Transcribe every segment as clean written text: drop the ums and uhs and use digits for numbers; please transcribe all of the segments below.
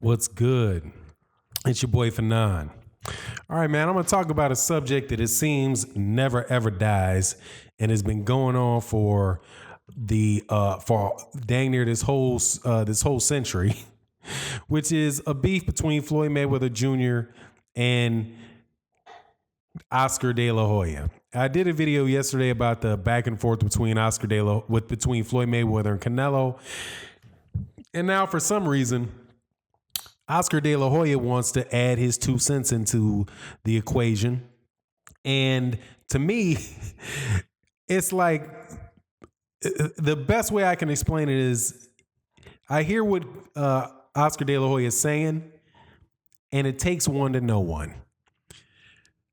What's good? It's your boy Fanon. All right, man, I'm going to talk about a subject that it seems never ever dies and has been going on for dang near this whole century, which is a beef between Floyd Mayweather Jr. and Oscar De La Hoya. I did a video yesterday about the back and forth between between Floyd Mayweather and Canelo. And now for some reason, Oscar De La Hoya wants to add his 2 cents into the equation. And to me, it's like the best way I can explain it is I hear what Oscar De La Hoya is saying, and it takes one to know one.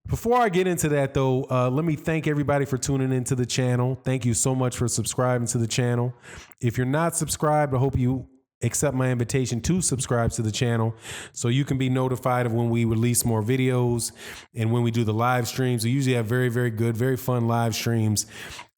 Before I get into that, though, let me thank everybody for tuning into the channel. Thank you so much for subscribing to the channel. If you're not subscribed, I hope you accept my invitation to subscribe to the channel so you can be notified of when we release more videos and when we do the live streams. We usually have very, very good, very fun live streams,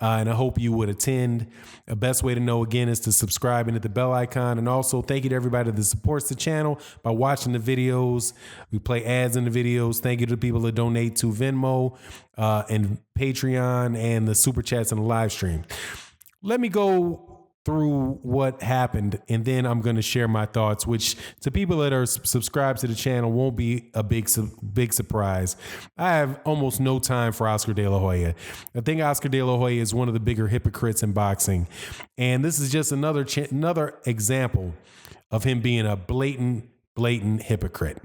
and I hope you would attend. The best way to know, again, is to subscribe and hit the bell icon. And also, thank you to everybody that supports the channel by watching the videos. We play ads in the videos. Thank you to the people that donate to Venmo and Patreon and the Super Chats and the live stream. Let me go through what happened, and then I'm going to share my thoughts, which to people that are subscribed to the channel won't be a big surprise. I have almost no time for Oscar De La Hoya. I think Oscar De La Hoya is one of the bigger hypocrites in boxing, and this is just another example of him being a blatant hypocrite.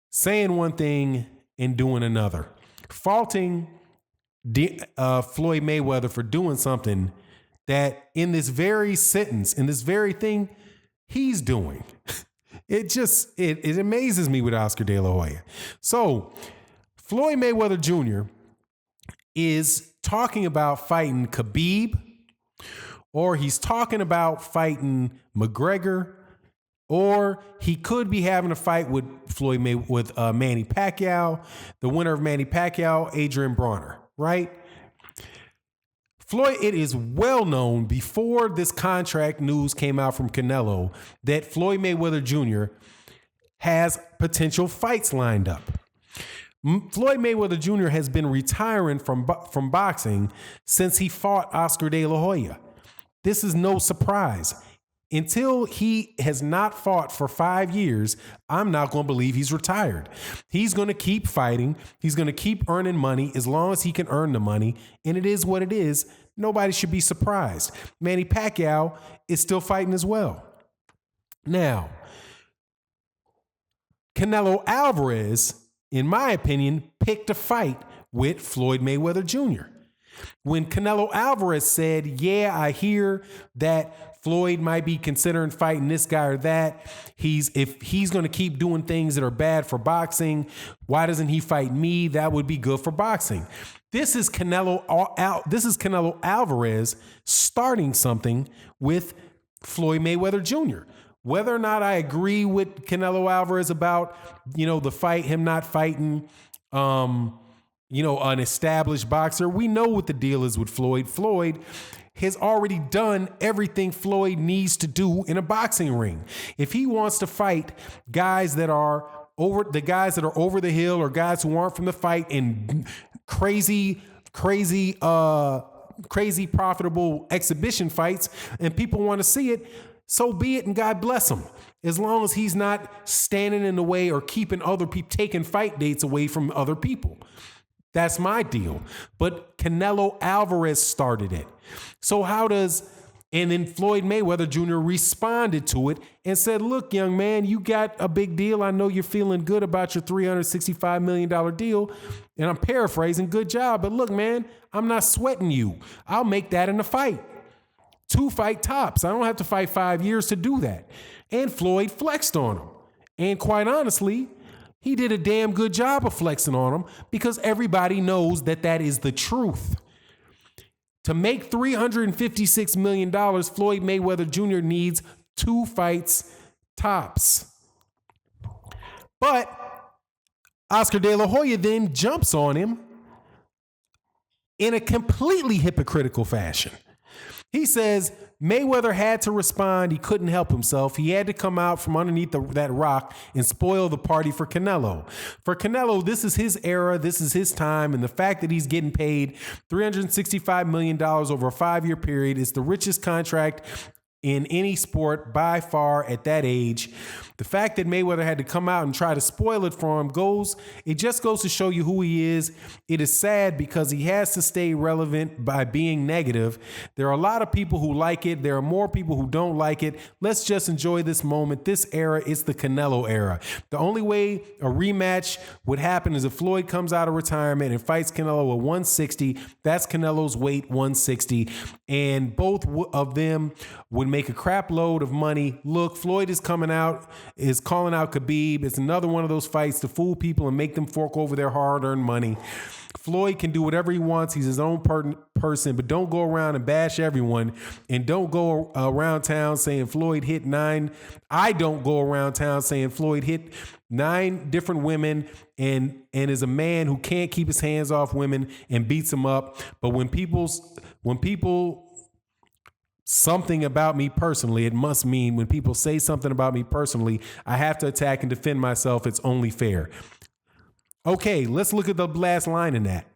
Saying one thing and doing another. Faulting Floyd Mayweather for doing something that in this very sentence, in this very thing, he's doing. It amazes me with Oscar De La Hoya. So Floyd Mayweather Jr. is talking about fighting Khabib, or he's talking about fighting McGregor, or he could be having a fight with Manny Pacquiao, the winner of Manny Pacquiao, Adrian Bronner. Right? Floyd, it is well known before this contract news came out from Canelo that Floyd Mayweather Jr. has potential fights lined up. Floyd Mayweather Jr. has been retiring from boxing since he fought Oscar De La Hoya. This is no surprise. Until he has not fought for 5 years, I'm not going to believe he's retired. He's going to keep fighting. He's going to keep earning money as long as he can earn the money. And it is what it is. Nobody should be surprised. Manny Pacquiao is still fighting as well. Now, Canelo Alvarez, in my opinion, picked a fight with Floyd Mayweather Jr. When Canelo Alvarez said, yeah, I hear that Floyd might be considering fighting this guy or that. If he's going to keep doing things that are bad for boxing, why doesn't he fight me? That would be good for boxing. This is Canelo Alvarez starting something with Floyd Mayweather Jr. Whether or not I agree with Canelo Alvarez about, the fight, him not fighting, an established boxer, we know what the deal is with Floyd. Floyd has already done everything Floyd needs to do in a boxing ring. If he wants to fight guys that are over the hill, or guys who aren't from the fight, in crazy profitable exhibition fights, and people want to see it, so be it, and God bless him. As long as he's not standing in the way or keeping other people, taking fight dates away from other people. That's my deal. But Canelo Alvarez started it. So and then Floyd Mayweather Jr. responded to it and said, look, young man, you got a big deal. I know you're feeling good about your $365 million deal. And I'm paraphrasing, good job. But look, man, I'm not sweating you. I'll make that in a fight. 2 fight tops. I don't have to fight 5 years to do that. And Floyd flexed on him. And quite honestly, he did a damn good job of flexing on him, because everybody knows that is the truth. To make $356 million, Floyd Mayweather Jr. needs 2 fights tops. But Oscar De La Hoya then jumps on him in a completely hypocritical fashion. He says, Mayweather had to respond. He couldn't help himself. He had to come out from underneath that rock and spoil the party for Canelo. For Canelo, this is his era. This is his time. And the fact that he's getting paid $365 million over a 5-year period is the richest contract in any sport by far at that age. The fact that Mayweather had to come out and try to spoil it for him just goes to show you who he is. It is sad because he has to stay relevant by being negative. There are a lot of people who like it. There are more people who don't like it. Let's just enjoy this moment. This era is the Canelo era. The only way a rematch would happen is if Floyd comes out of retirement and fights Canelo at 160. That's Canelo's weight, 160. And both of them would make a crap load of money. Look, Floyd is calling out Khabib. It's another one of those fights to fool people and make them fork over their hard-earned money. Floyd can do whatever he wants. He's his own person, but don't go around and bash everyone, and don't go around town saying Floyd hit 9. I don't go around town saying Floyd hit 9 different women and is a man who can't keep his hands off women and beats them up. But when people something about me personally, it must mean when people say something about me personally, I have to attack and defend myself. It's only fair. Okay, let's look at the last line in that.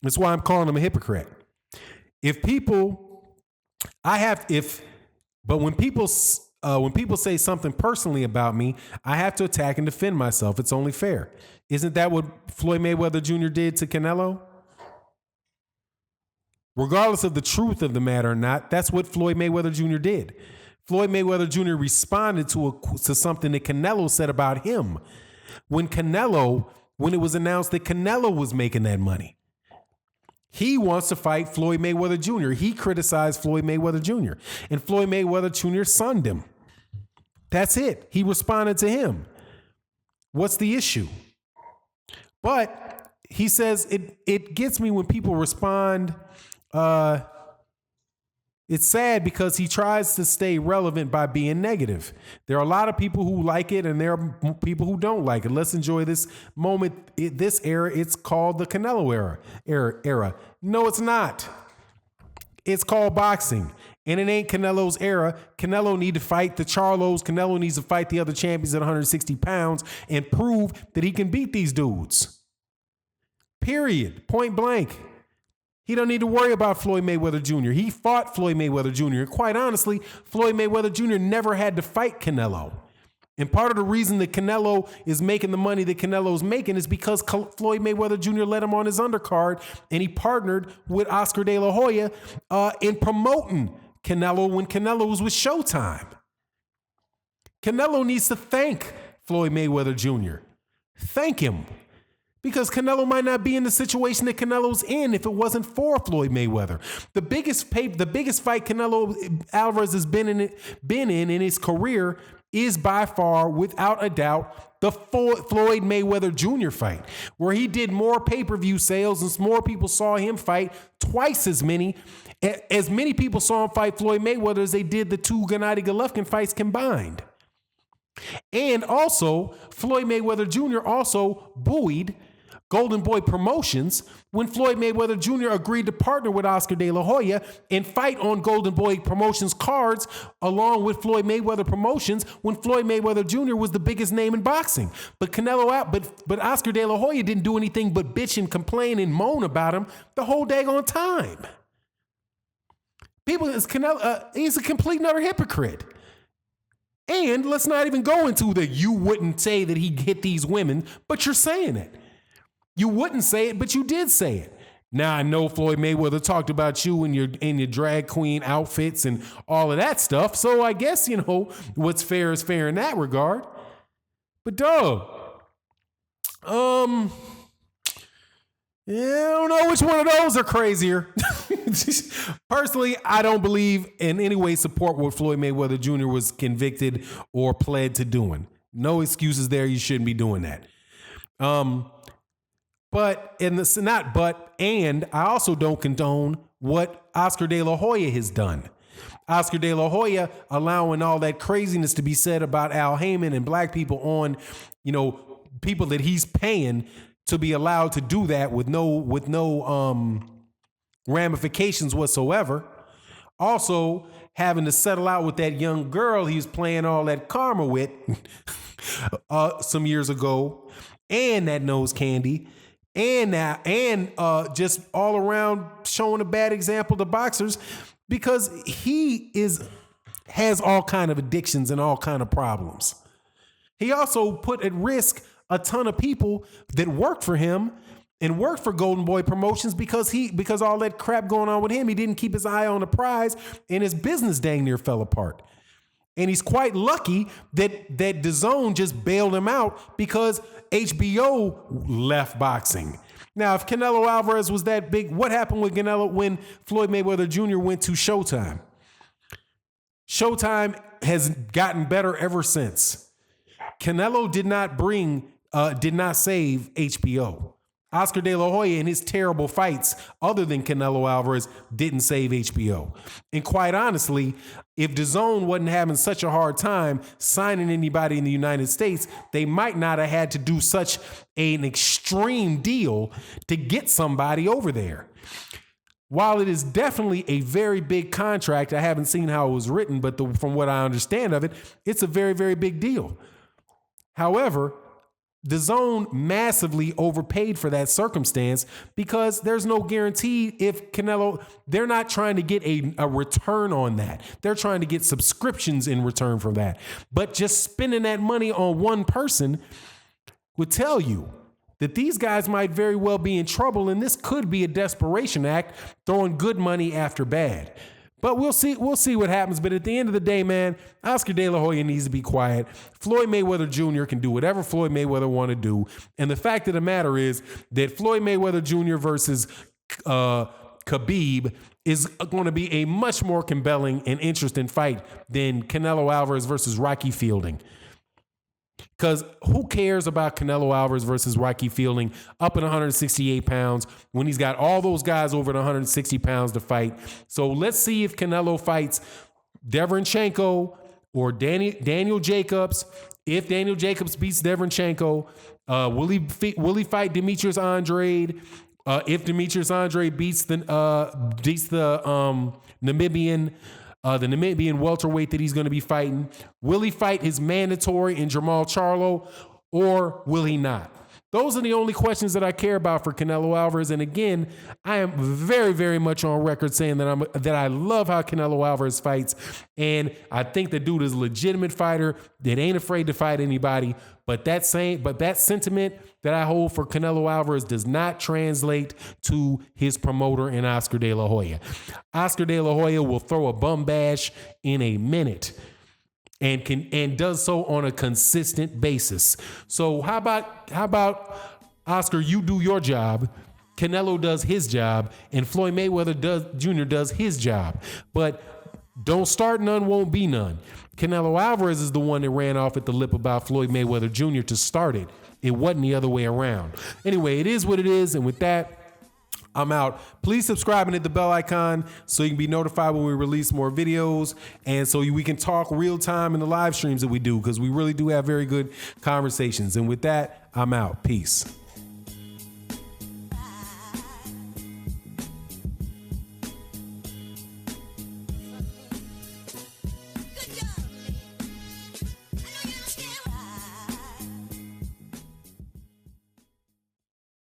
That's why I'm calling him a hypocrite. But when people say something personally about me, I have to attack and defend myself. It's only fair. Isn't that what Floyd Mayweather Jr. did to Canelo? Regardless of the truth of the matter or not, that's what Floyd Mayweather Jr. did. Floyd Mayweather Jr. responded to something that Canelo said about him when it was announced that Canelo was making that money. He wants to fight Floyd Mayweather Jr. He criticized Floyd Mayweather Jr. and Floyd Mayweather Jr. sunned him. That's it. He responded to him. What's the issue? But he says it gets me when people respond. It's sad because he tries to stay relevant by being negative. There are a lot of people who like it and there are people who don't like it. Let's enjoy this moment. This era, it's called the Canelo era. No, it's not. It's called boxing. And it ain't Canelo's era. Canelo need to fight the Charlos. Canelo needs to fight the other champions at 160 pounds and prove that he can beat these dudes. Period. Point blank. He don't need to worry about Floyd Mayweather Jr. He fought Floyd Mayweather Jr. And quite honestly, Floyd Mayweather Jr. never had to fight Canelo. And part of the reason that Canelo is making the money that Canelo's making is because Floyd Mayweather Jr. let him on his undercard and he partnered with Oscar De La Hoya in promoting Canelo when Canelo was with Showtime. Canelo needs to thank Floyd Mayweather Jr. Thank him. Because Canelo might not be in the situation that Canelo's in if it wasn't for Floyd Mayweather. The biggest fight Canelo Alvarez has been in his career is by far, without a doubt, the Floyd Mayweather Jr. fight, where he did more pay-per-view sales and more people saw him fight, twice as many people saw him fight Floyd Mayweather as they did the two Gennady Golovkin fights combined. And also, Floyd Mayweather Jr. also buoyed Golden Boy Promotions when Floyd Mayweather Jr. agreed to partner with Oscar De La Hoya and fight on Golden Boy Promotions cards along with Floyd Mayweather Promotions when Floyd Mayweather Jr. was the biggest name in boxing. But Oscar De La Hoya didn't do anything but bitch and complain and moan about him the whole daggone time. He's a complete and utter hypocrite. And let's not even go into the you wouldn't say that he hit these women, but you're saying it. You wouldn't say it, but you did say it. Now, I know Floyd Mayweather talked about you in your drag queen outfits and all of that stuff. So I guess, what's fair is fair in that regard. But dog, I don't know which one of those are crazier. Personally, I don't believe in any way support what Floyd Mayweather Jr. was convicted or pled to doing. No excuses there. You shouldn't be doing that. And I also don't condone what Oscar De La Hoya has done. Oscar De La Hoya allowing all that craziness to be said about Al Heyman and black people on, people that he's paying to be allowed to do that with no ramifications whatsoever. Also having to settle out with that young girl he was playing all that karma with some years ago, and that nose candy, and just all around showing a bad example to boxers, because he has all kind of addictions and all kind of problems. He also put at risk a ton of people that worked for him and worked for Golden Boy Promotions because all that crap going on with him, he didn't keep his eye on the prize, and his business dang near fell apart. And he's quite lucky that DAZN just bailed him out because HBO left boxing. Now, if Canelo Alvarez was that big, what happened with Canelo when Floyd Mayweather Jr. went to Showtime? Showtime has gotten better ever since. Canelo did not save HBO. Oscar De La Hoya and his terrible fights, other than Canelo Alvarez, didn't save HBO. And quite honestly, if DAZN wasn't having such a hard time signing anybody in the United States, they might not have had to do such an extreme deal to get somebody over there. While it is definitely a very big contract, I haven't seen how it was written, but from what I understand of it, it's a very, very big deal. However, DAZN massively overpaid for that circumstance because there's no guarantee if Canelo, they're not trying to get a return on that. They're trying to get subscriptions in return for that. But just spending that money on one person would tell you that these guys might very well be in trouble, and this could be a desperation act, throwing good money after bad. But we'll see what happens. But at the end of the day, man, Oscar De La Hoya needs to be quiet. Floyd Mayweather Jr. can do whatever Floyd Mayweather want to do. And the fact of the matter is that Floyd Mayweather Jr. versus Khabib is going to be a much more compelling and interesting fight than Canelo Alvarez versus Rocky Fielding. Because who cares about Canelo Alvarez versus Rocky Fielding up at 168 pounds when he's got all those guys over at 160 pounds to fight? So let's see if Canelo fights Derevyanchenko or Daniel Jacobs. If Daniel Jacobs beats Derevyanchenko, will he fight Demetrius Andrade? If Demetrius Andrade beats the Namibian welterweight that he's going to be fighting, will he fight his mandatory in Jamal Charlo, or will he not? Those are the only questions that I care about for Canelo Alvarez. And again, I am very, very much on record saying that I love how Canelo Alvarez fights, and I think the dude is a legitimate fighter that ain't afraid to fight anybody. But that sentiment that I hold for Canelo Alvarez does not translate to his promoter in Oscar De La Hoya. Oscar De La Hoya will throw a bum bash in a minute and does so on a consistent basis. So how about Oscar, you do your job, Canelo does his job, and Floyd Mayweather Jr. does his job. But don't start none, won't be none. Canelo Alvarez is the one that ran off at the lip about Floyd Mayweather Jr. to start it. It wasn't the other way around. Anyway, it is what it is. And with that, I'm out. Please subscribe and hit the bell icon so you can be notified when we release more videos, and so we can talk real time in the live streams that we do, because we really do have very good conversations. And with that, I'm out. Peace.